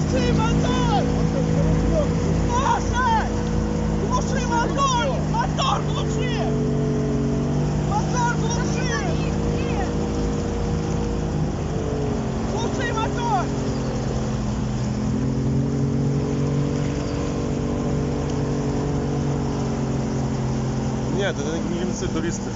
Глуши мотор! Саша! Глуши мотор! Мотор глуши! Мотор глуши! Глуши мотор! Нет, это не немцы, туристы.